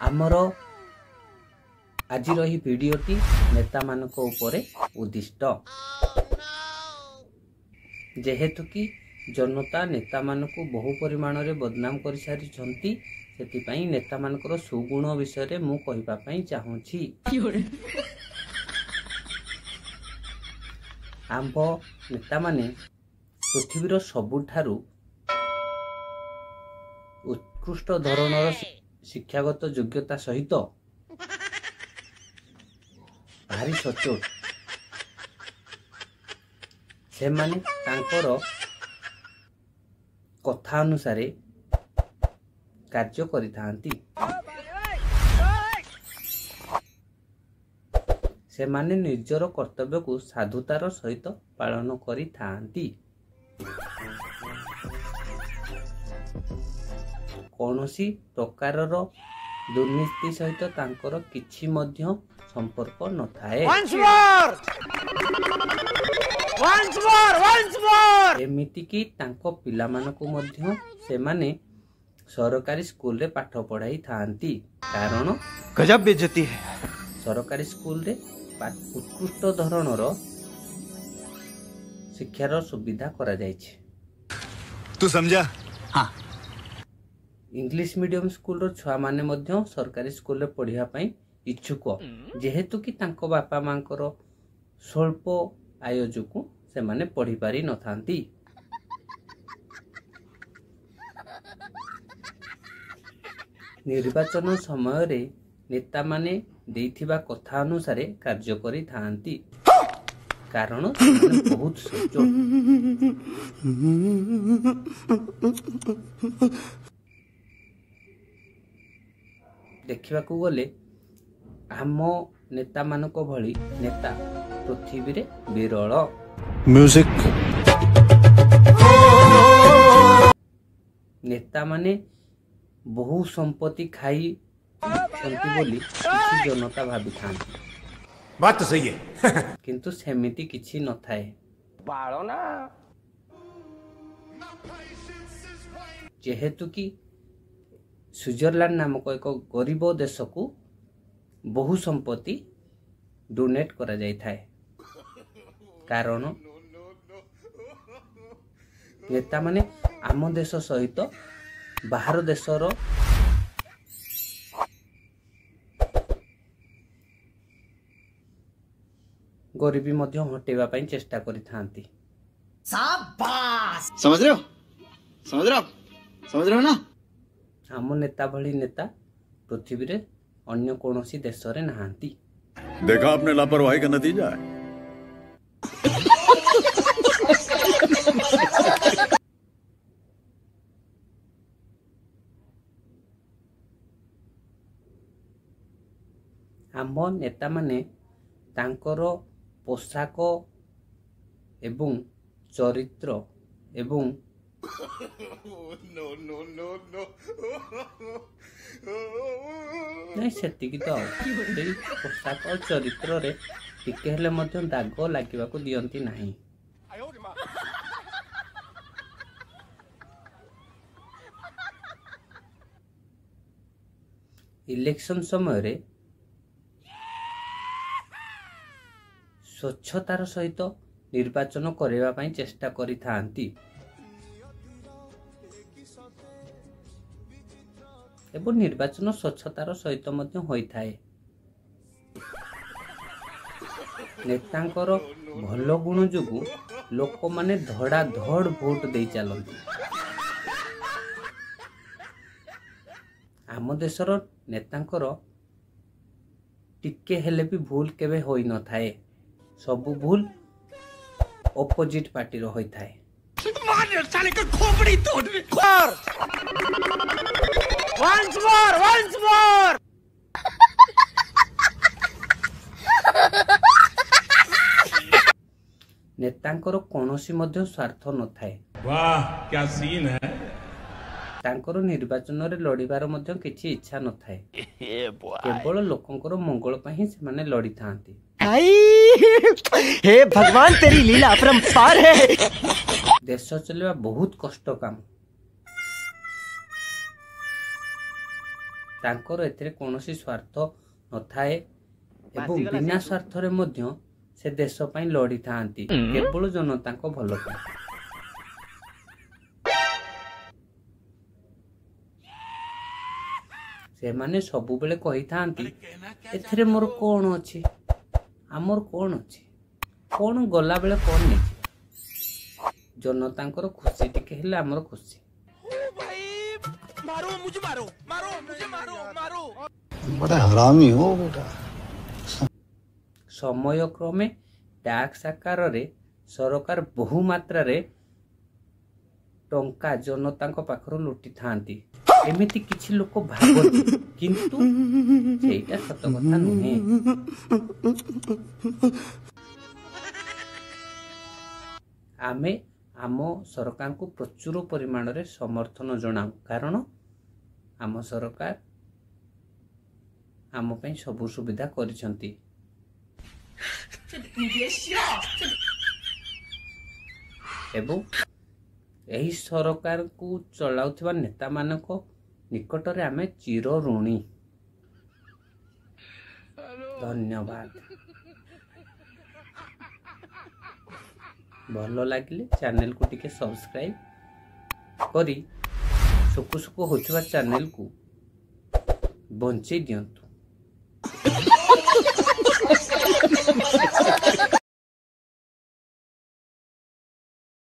आमर आज भिडियोटी नेता मानक उपरे उद्दिष्ट जेहेतु कि जनता नेता मानक बहु परिमाण रे बदनाम कर सारी से नेता मानकर सुगुण विषय मु कहिबा चाहूँगी। आंभ नेता माने पृथ्वीर सबुठारु उत्कृष्ट धरणर शिक्षागत योग्यता सहित भारी सचोट से माने तांकर कथा अनुसार कार्य करिथांती। से माने निजर कर्तव्य को साधुतार सहित पालन करिथांती। कौनसी प्रकारर दुर्नीति सहित तांकर किछि मध्य संपर्क न थाए। एमिति कि तांको पिला मानको मध्य से माने सरकारी स्कूल रे पाठ पढ़ाई थांती। कारण गजब बेइज्जती है। सरकारी स्कूल रे उत्कृष्ट धरणर शिक्षार सुविधा करा जायछि। तू समझा? हाँ। इंग्लिश मीडियम स्कूल रो छुआ माने मध्य सरकारी स्कूल रे पढ़िया पई इच्छुक जेहेतु कि तांको बापा मांकर स्वल्प आय जोकु से माने पढ़ी पारि न थांती। निर्वाचन समय रे नेता माने देइथिबा कथा अनुसार कार्य करि थांती। कारण बहुत सचोट। देखा गले आम नेता मानक भली नेता पृथ्वी रे विरल। म्यूजिक नेता माने बहु संपत्ति खाई बोली किसी जनता भावी था। बात तो सही है। किंतु सेमिति किछि न थाए। बाळो ना जेहेतु कि स्विट्जरलैंड नामक एक गरीब देश को बहु संपत्ति डोनेट करा जाय थाए। कारण नेता माने आम देश सहित बाहर देशर गरीबी मध्य हटेवा पई चेष्टा करि थांती। शाबाश। समझ रहे हो? समझ रहे हो? समझ रहे हो ना? आम नेता भली नेता पृथ्वी रे अन्य कोनोसी देश रे नहांती। देखा आपने लापरवाही का नतीजा है। आम नेता माने तांकर पोशाक एवं चरित्र एवं नहीं सेतिकी तो पोशाक और चरित्र रे टिके हेले मध्य दाग लागिबा को दियंती नाही। इलेक्शन समय रे स्वच्छतार सहित निर्वाचन करबा पई चेष्टा करि थांती। एवं निर्वाचन स्वच्छतार सहित मध्य होई थाए। नेतांकर भल गुण जोगु लोक माने धड़ा धड़ भोट दे चलती। आम देशर नेतांकर टिके हेले भी भूल केबे होई न थाए। सबु भूल ऑपोजिट पार्टी रो होई थाए। once more नेतांकर कोनोसी मध्य स्वार्थ न थाए। वाह क्या सीन है। तांकर निर्वाचन रे लड़िबार मध्य किछि इच्छा न थाए। केवल लोकंकर मंगल पई से माने लड़ी थांती। हे भगवान तेरी लीला अपरंपार है। देश चलवा बहुत कष्ट काम। तांकर एथिरे कोनोसी स्वार्थ नथाए एवं बिना स्वार्थरे मध्य से देश पई लड़ी थांती केवल जनता को भल पाए। से माने सबु बेले कही थांती एथिरे मोर कोन अछि आमर कोन अछि कोन गला बेले कोन नै जनता खुशी टिके हेले आमर खुशी। मारो मुझे मारो मारो मुझे मारो मारो। बड़ा हरामी हो बेटा। समय क्रमे टैक्स आकार रे सरकार बहु मात्रा रे टंका जनता पाखर लुटी थांती एमिति किछि लोक भाबती किंतु सेटा सत कथा नुहे। आमे आम सरकार को प्रचुर परिमाण रे समर्थन जनाऊ कारण आम सरकार आम पई सब सुविधा करिसंती। एवं एही सरकार को चलाउथिबा नेता मानक निकट रे आमे चिर ऋणी। धन्यवाद। भल लगिले चैनल को टिके सब्सक्राइब करी सुकु सुकु होथिबा चैनल को बंचै दियंतु।